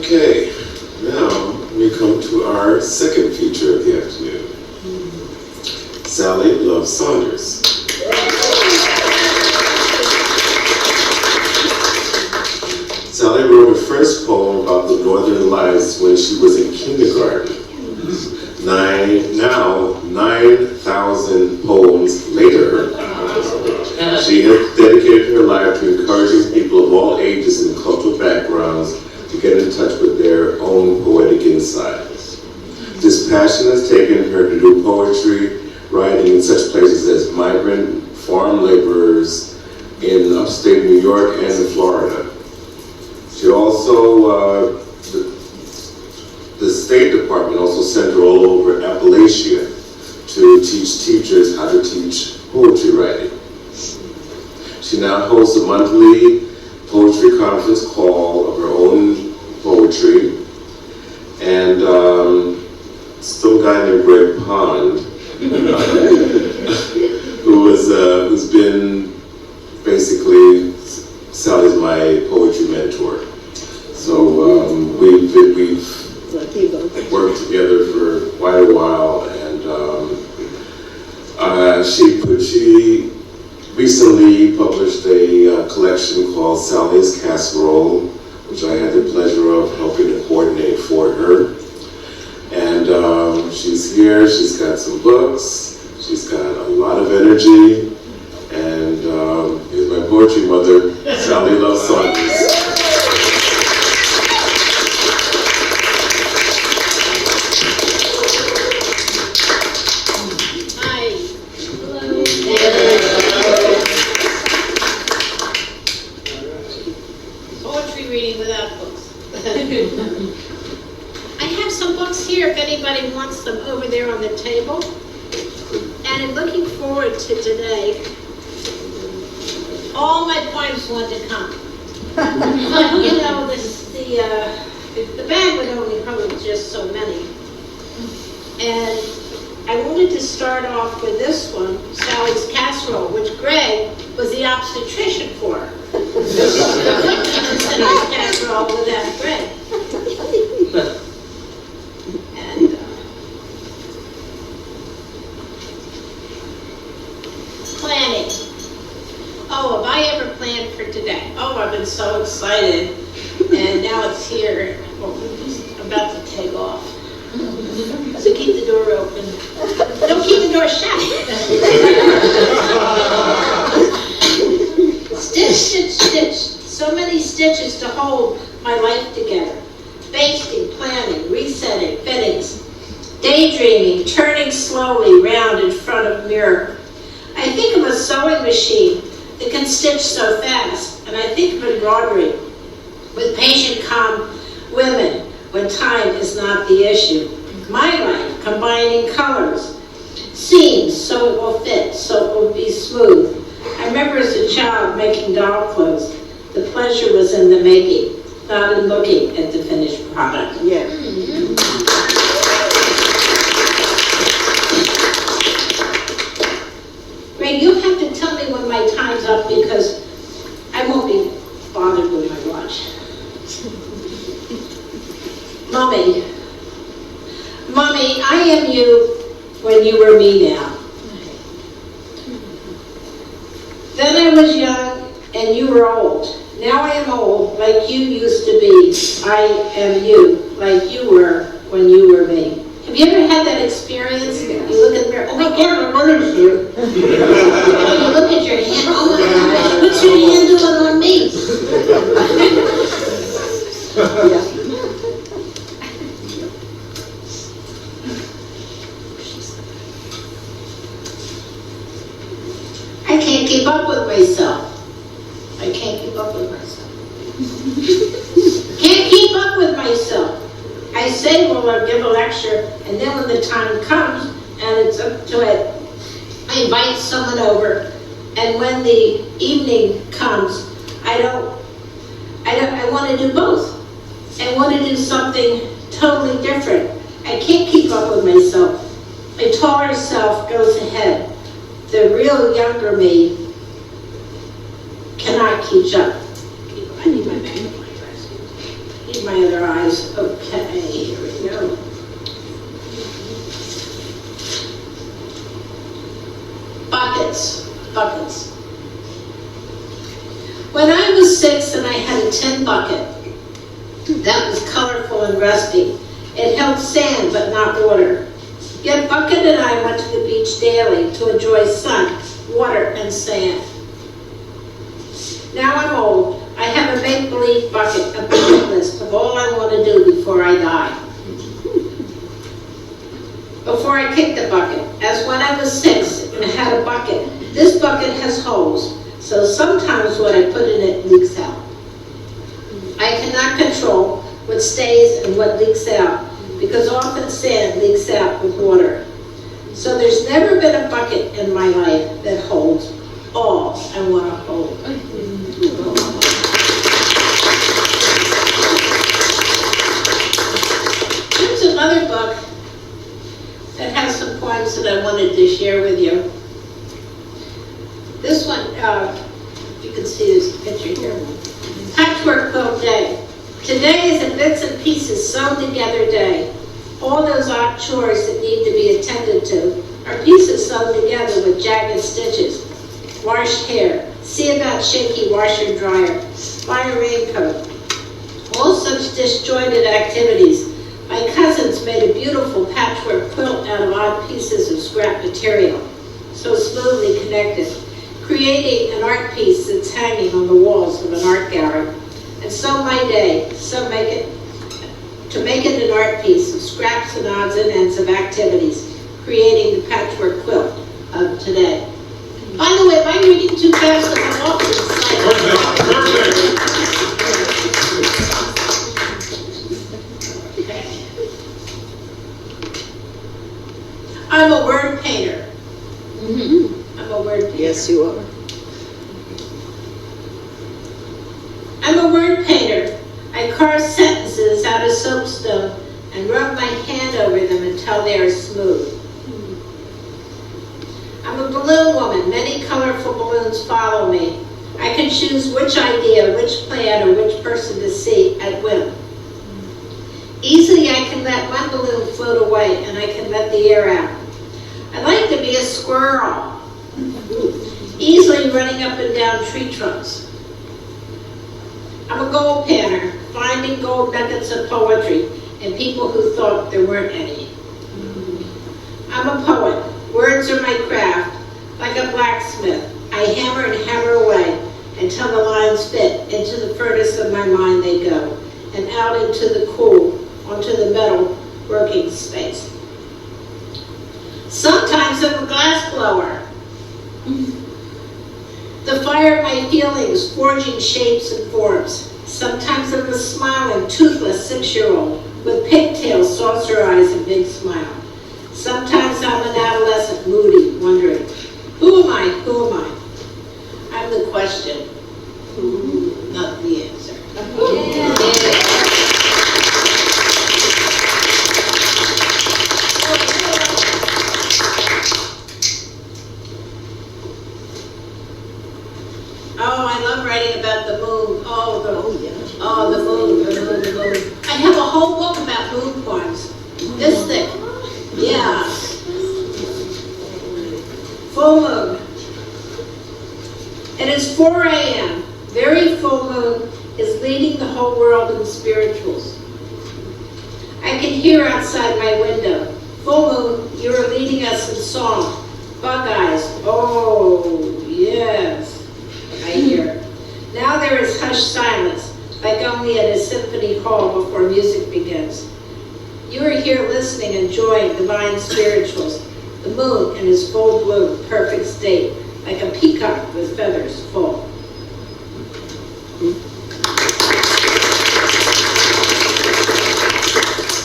Okay, now we come to our second feature of the afternoon. Sally Love Saunders. Sally wrote her first poem about the Northern Lights when she was in kindergarten. Now, 9,000 poems later, she has dedicated her life to encouraging people of all ages and cultural backgrounds to get in touch with their own poetic insides. This passion has taken her to do poetry, writing in such places as migrant farm laborers in upstate New York and in Florida. She also, the State Department also sent her all over Appalachia to teach teachers how to teach poetry writing. She now hosts a monthly poetry conference call of her own poetry, and some guy named Greg Pond, who's been basically Sally's my poetry mentor. So we've worked together for quite a while, and she recently published a collection called Sally's Casserole, which I had the pleasure of helping to coordinate for her. And she's here, she's got some books, she's got a lot of energy, and here's my poetry mother, Sally Love Saunders. I have some books here if anybody wants them over there on the table. And I'm looking forward to today. All my poems want to come. But you know, the band would only hold just so many. And I wanted to start off with this one, Sally's Casserole, which Greg was the obstetrician for. Sally's Casserole without Greg. And planning. Oh, have I ever planned for today? Oh, I've been so excited. And now it's here. Oh, it's about to take off. So keep the door open. Don't keep the door shut. Stitch, stitch, stitch. So many stitches to hold my life together. Basting, planning, resetting, fittings. Daydreaming, turning slowly round in front of mirror. I think of a sewing machine that can stitch so fast. And I think of embroidery with patient, calm women when time is not the issue. My life, combining colors, seams so it will fit, so it will be smooth. I remember as a child making doll clothes. The pleasure was in the making, not in looking at the finished product. Yeah. Ray, you have to tell me when my time's up because I won't be bothered with my watch. Mommy, I am you when you were me now. Then I was young and you were old. Now I am old like you used to be. I am you like you were when you were me. Have you ever had that experience? You look in the mirror, oh my God, what is you? You look at your hand, oh my gosh, what's your hand doing on me? Yeah. I can't keep up with myself. I can't keep up with myself. Can't keep up with myself. I say, well, I'll give a lecture, and then when the time comes, and it's up to it, I invite someone over, and when the evening comes, I want to do both. I want to do something totally different. I can't keep up with myself. My taller self goes ahead. The real younger me cannot keep up. I need my magnifying glass. my other eyes. Okay, here we go. Buckets. When I was 6 and I had a tin bucket that was colorful and rusty, it held sand but not water. Yet Bucket and I went to the beach daily to enjoy sun, water, and sand. Now I'm old. I have a make-believe bucket, a bucket list of all I want to do before I die. Before I kick the bucket, as when I was 6 and had a bucket, this bucket has holes, so sometimes what I put in it leaks out. I cannot control what stays and what leaks out, because often sand leaks out with water. So there's never been a bucket in my life that holds all I want to hold. Here's another book that has some poems that I wanted to share with you. This one, you can see this picture here. Patchwork Quilt Day. Today is a bits and pieces sewn together day. All those odd chores that need to be attended to are pieces sewn together with jagged stitches. Wash hair, see about shaky washer dryer, buy a raincoat. All such disjointed activities. My cousins made a beautiful patchwork quilt out of odd pieces of scrap material, so smoothly connected, creating an art piece that's hanging on the walls of an art gallery. And so my day, to make it an art piece of scraps and odds and ends of activities, creating the patchwork quilt of today. By the way, am I reading too fast? I'm off to the side. I'm a word painter. I'm a word painter. Yes, you are. I'm a word painter. I carve sentences out of soapstone and rub my hand over them until they are smooth. I'm a balloon woman. Many colorful balloons follow me. I can choose which idea, which plan, or which person to see at whim. Easily I can let one balloon float away and I can let the air out. I like to be a squirrel, easily running up and down tree trunks. I'm a gold panner, finding gold nuggets of poetry in people who thought there weren't any. I'm a poet. Words are my craft. Like a blacksmith, I hammer and hammer away until the lines fit. Into the furnace of my mind they go, and out into the cool, onto the metal working space. Sometimes I'm a glass blower. The fire of my feelings, forging shapes and forms. Sometimes I'm a smiling, toothless 6-year-old with pigtails, saucer eyes, and big smile. Sometimes I'm an adolescent, moody, wondering, who am I? Who am I? I'm the question, not the answer. Oh, I love writing about the moon. The moon. I have a whole book about moon poems. This thick. Yeah. Full moon. It is 4 a.m. Very full moon is leading the whole world in spirituals. I can hear outside my window. Full moon, you are leading us in song. Bug eyes. Oh, yes. I hear. Now there is hushed silence, like only at a symphony hall before music begins. You are here listening, enjoying divine spirituals. The moon in its full bloom, perfect state, like a peacock with feathers full.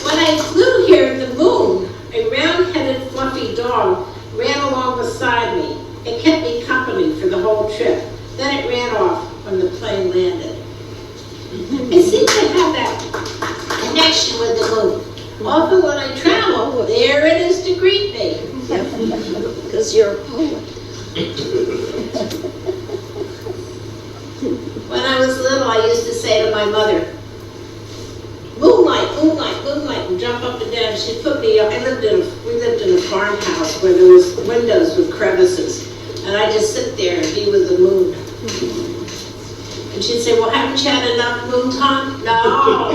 When I flew here, the moon, a round-headed fluffy dog, ran along beside me. It kept me company for the whole trip. Then it ran off when the plane landed. I seem to have that connection with the moon. Often when I travel, there it is to greet me. Because you're a poet. When I was little, I used to say to my mother, jump up and down. She'd put me, we lived in a farmhouse where there was windows with crevices. And I just sit there and be with the moon. And she'd say, well, haven't you had enough moon time? No.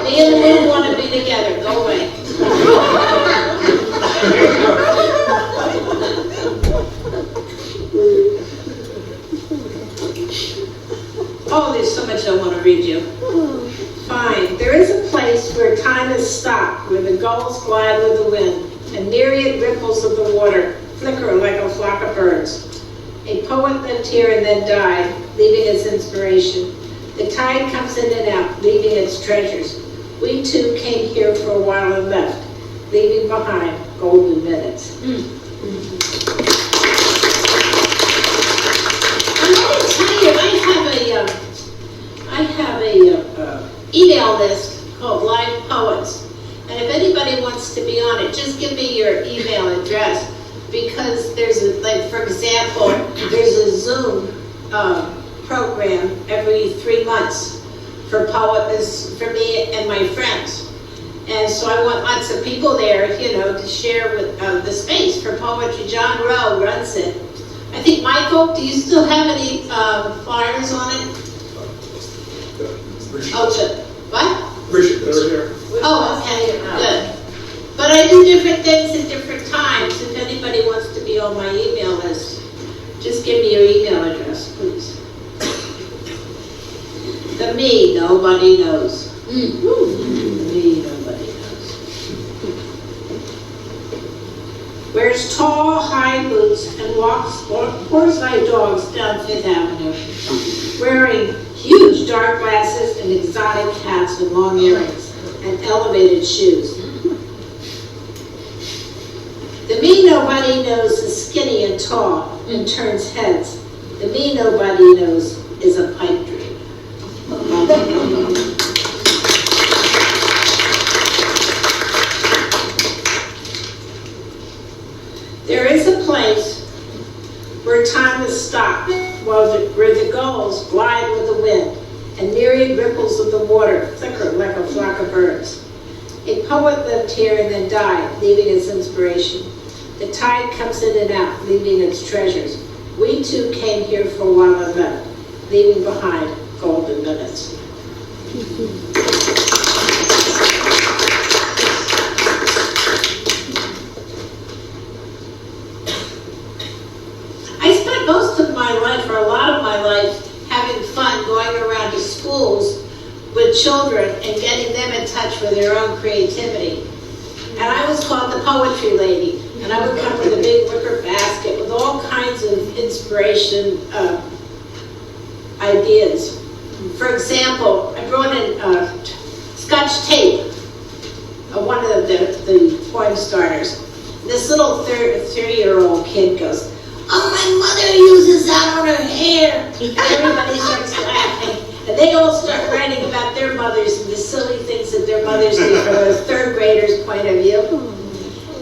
Me and the moon want to be together. Go away. Oh, there's so much I want to read you. Fine. There is a place where time is stopped, where the gulls glide with the wind, and myriad ripples of the water flicker like a flock of birds. A poet lived here and then died, leaving its inspiration. The tide comes in and out, leaving its treasures. We too came here for a while and left, leaving behind golden minutes. I'm going to tell you, I have a email list called Live Poets. And if anybody wants to be on it, just give me your email address. Because there's for example, there's a Zoom program every 3 months for poets, for me and my friends. And so I want lots of people there, to share with the space for poetry. John Rowe runs it. I think, Michael, do you still have any flyers on it? Oh, good. What? Oh, okay, good. But I do different things at different times. If anybody wants to be on my email list, just give me your email address, please. The me nobody knows. The me nobody knows. Wears tall, high boots and walks horse-like dogs down Fifth Avenue, wearing huge dark glasses and exotic hats with long earrings and elevated shoes. The me nobody knows is skinny and tall and turns heads. The me nobody knows is a pipe dream. There is a place where time is stopped, where the gulls glide with the wind, and myriad ripples of the water flicker like a flock of birds. A poet lived here and then died, leaving his inspiration. The tide comes in and out, leaving its treasures. We too came here for a while and left, leaving behind golden minutes. I spent most of my life, or a lot of my life, having fun going around to schools with children and getting them in touch with their own creativity. And I was called the poetry lady. And I would come with a big wicker basket with all kinds of inspiration ideas. For example, I brought in Scotch tape, one of the poem starters. This little 3-year-old kid goes, "Oh, my mother uses that on her hair." And everybody starts laughing. And they all start writing about their mothers and the silly things that their mothers do from a third grader's point of view.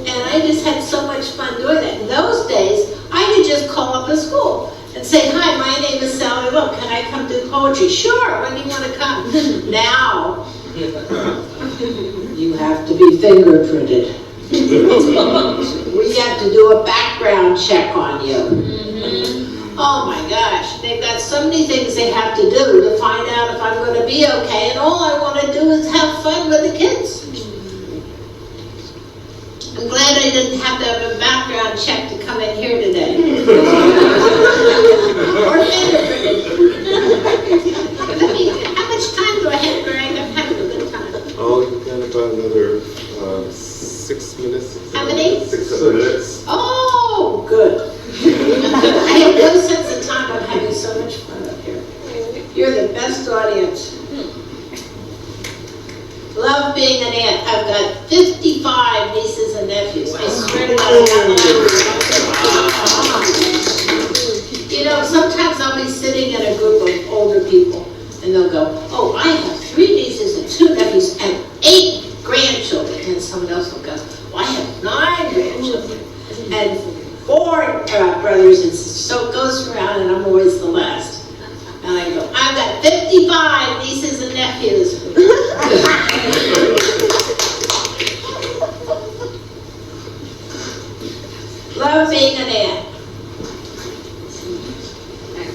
And I just had so much fun doing that. In those days, I could just call up a school and say, "Hi, my name is Sally. Look, can I come do poetry?" "Sure, when do you want to come?" Now, you have to be fingerprinted. We have to do a background check on you. Oh my gosh, they've got so many things they have to do to find out if I'm going to be okay, and all I want to do is have fun with the kids. I'm glad I didn't have to have a background check to come in here today. Or fingerprinted. How much time do I have, Greg? I'm having a good time. Oh, you've got about another 6 minutes. How many? 6 minutes. Oh, good. I have no sense of time. I'm having so much fun up here. You're the best audience. Love being an aunt. I've got 55 nieces and nephews. I swear to God, sometimes I'll be sitting in a group of older people, and they'll go, "Oh, I have 3 nieces and 2 nephews and 8 grandchildren." And someone else will go, "Well, I have 9 grandchildren and 4 brothers and sisters." So it goes around, and I'm always the last. And I go, "I've got 55 nieces and nephews." Love being an aunt.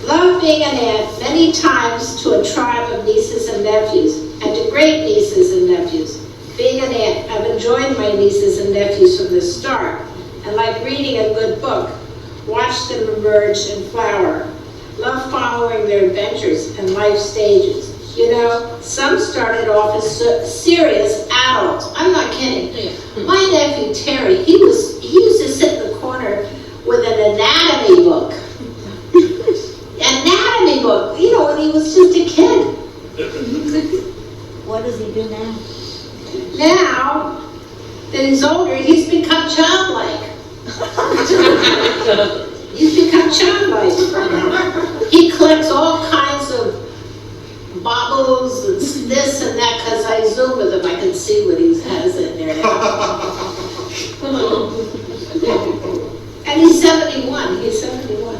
Love being an aunt many times to a tribe of nieces and nephews, and to great nieces and nephews. Being an aunt, I've enjoyed my nieces and nephews from the start, and like reading a good book, watch them emerge and flower. Love following their adventures and life stages. You know, some started off as serious adults. I'm not kidding. My nephew Terry, he used to sit in the corner with an anatomy book. Anatomy book, you know, when he was just a kid. What does he do now? Now that he's older, he's become childlike. He's become childlike. He collects all kinds of baubles and this and that, because I zoom with him, I can see what he has in there now. And he's 71. He's 71.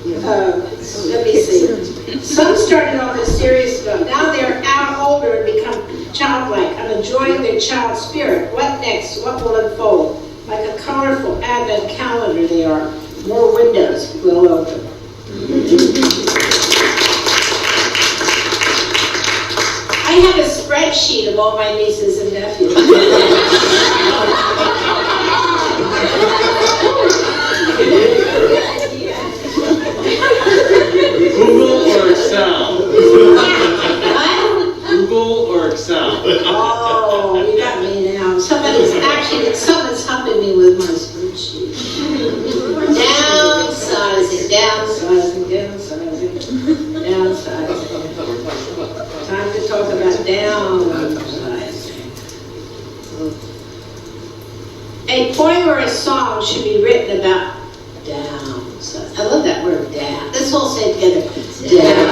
Let me see. Some started off as serious stuff. Now they're out older and become childlike. I'm enjoying their child spirit. What next? What will unfold? Like a colorful advent calendar they are. More windows will open. I have a spreadsheet of all my nieces and nephews. Google or Excel? What? Google or Excel? Oh, you got me now. Someone's helping me with my spreadsheet. Downsizing. Time to talk about downsizing. A poem or a song should be written about downsizing. I love that word, down. Let's all say it together. Downsizing.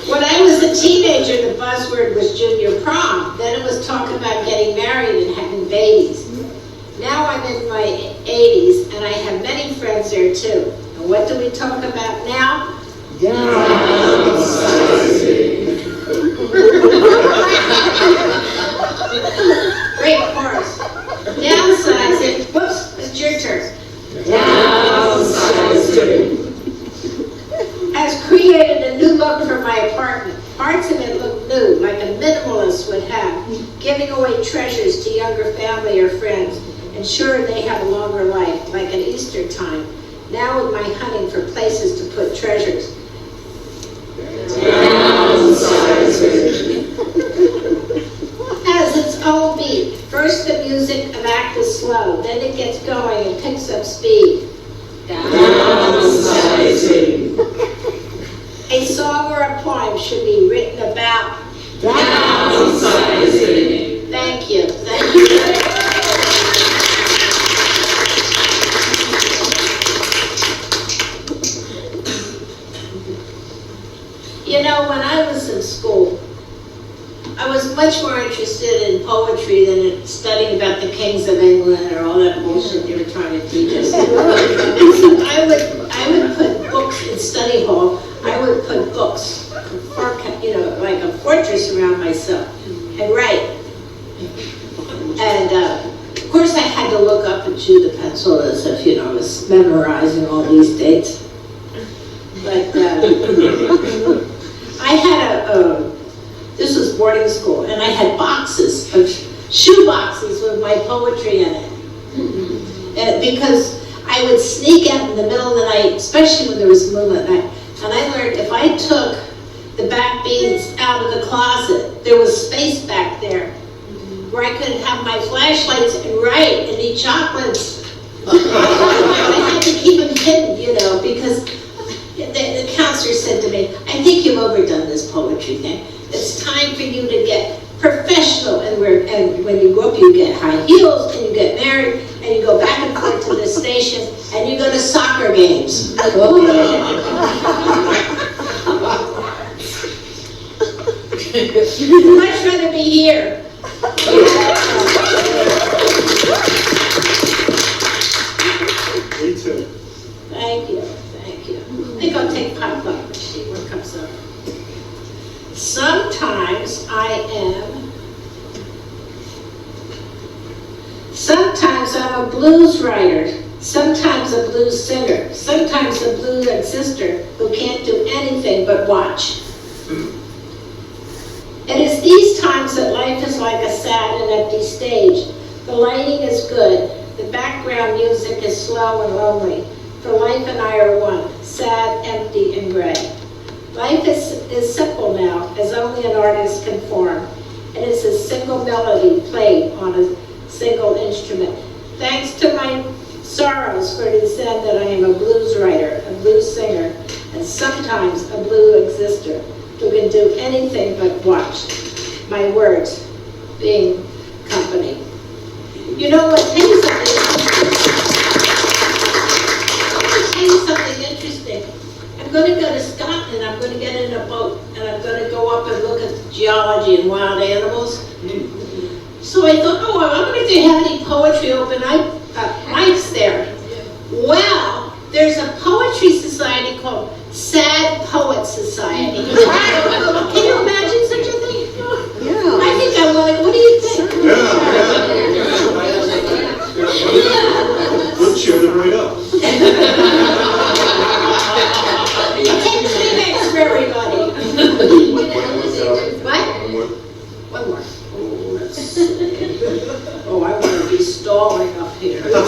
When I was a teenager, the buzzword was junior prom. Then it was talk about getting married and having babies. Now I'm in my 80s, and I have many friends there too. And what do we talk about now? Downsizing. Great chorus. Downsizing. Whoops, it's your turn. Downsizing. Has created a new look for my apartment. Parts of it look new, like a minimalist would have, giving away treasures to younger family or friends, ensuring they have a longer life, like at Easter time. Now with my hunting for places to put treasures. Has its own beat. First the music of act is slow, then it gets going and picks up speed. Downsizing. A song or a poem should be written about downsizing. Thank you. Thank you. You know, when I was in school, I was much more interested in poetry than in studying about the kings of England or all that bullshit they were trying to teach us. I would put books in study hall. I would put books, you know, like a fortress around myself and write. And of course I had to look up and chew the pencil as if, you know, I was memorizing all these dates. But I had this was boarding school, and I had boxes of shoe boxes with my poetry in it. Because I would sneak out in the middle of the night, especially when there was moonlight night. And I learned if I took the back beans out of the closet, there was space back there where I could have my flashlights and write and eat chocolates. I had to keep them hidden, you know, because the counselor said to me, I think you've overdone this poetry thing. It's time for you to get professional, and when you go up, you get high heels, and you get married, and you go back and forth to the station, and you go to soccer games. I'd much rather be here. Me too. Thank you. I think I'll take potluck and see what comes up. Sometimes I am Sometimes I'm a blues writer, sometimes a blues singer, sometimes a blues sister who can't do anything but watch. It is these times that life is like a sad and empty stage. The lighting is good, the background music is slow and lonely, for life and I are one, sad, empty, and gray. Life is simple now, as only an artist can form. It is a single melody played on a single instrument. Thanks to my sorrows for it is then that I am a blues writer, a blues singer, and sometimes a blues exister who can do anything but watch. My words being company. You know what? Tell you something interesting. I'm going to go to Scotland. I'm going to get in a boat, and I'm going to go up and look at the geology and wild animals. So I thought, oh, I wonder if they have any poetry open mics there. Well, there's a poetry society called Sad Poet Society. Can you imagine such a thing? Yeah. I think I want to. What do you think? We'll cheer them right up. It takes 3 minutes for everybody. What? One more. Oh, I want to be stalling up here. Look,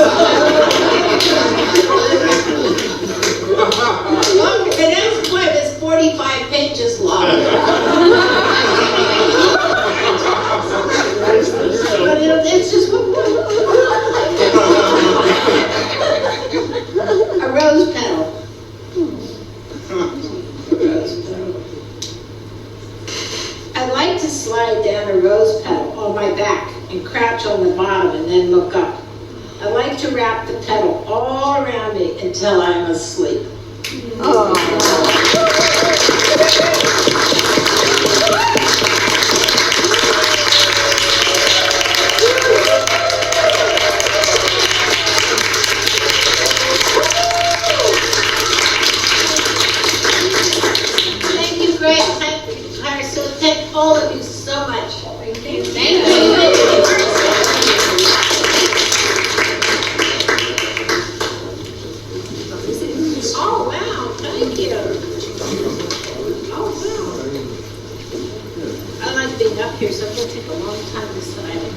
the next poem is 45 pages long. But it's just one poem. A rose petal. I'd like to slide down a rose petal on my back and crouch on the bottom and then look up. I like to wrap the petal all around me until I'm asleep. Oh. Thank you, Greg. Thank you, Clarion. Thank all of you so much. Thank you. Thank you. Oh, wow. Thank you. Oh, wow. I like being up here, so it's going to take a long time deciding.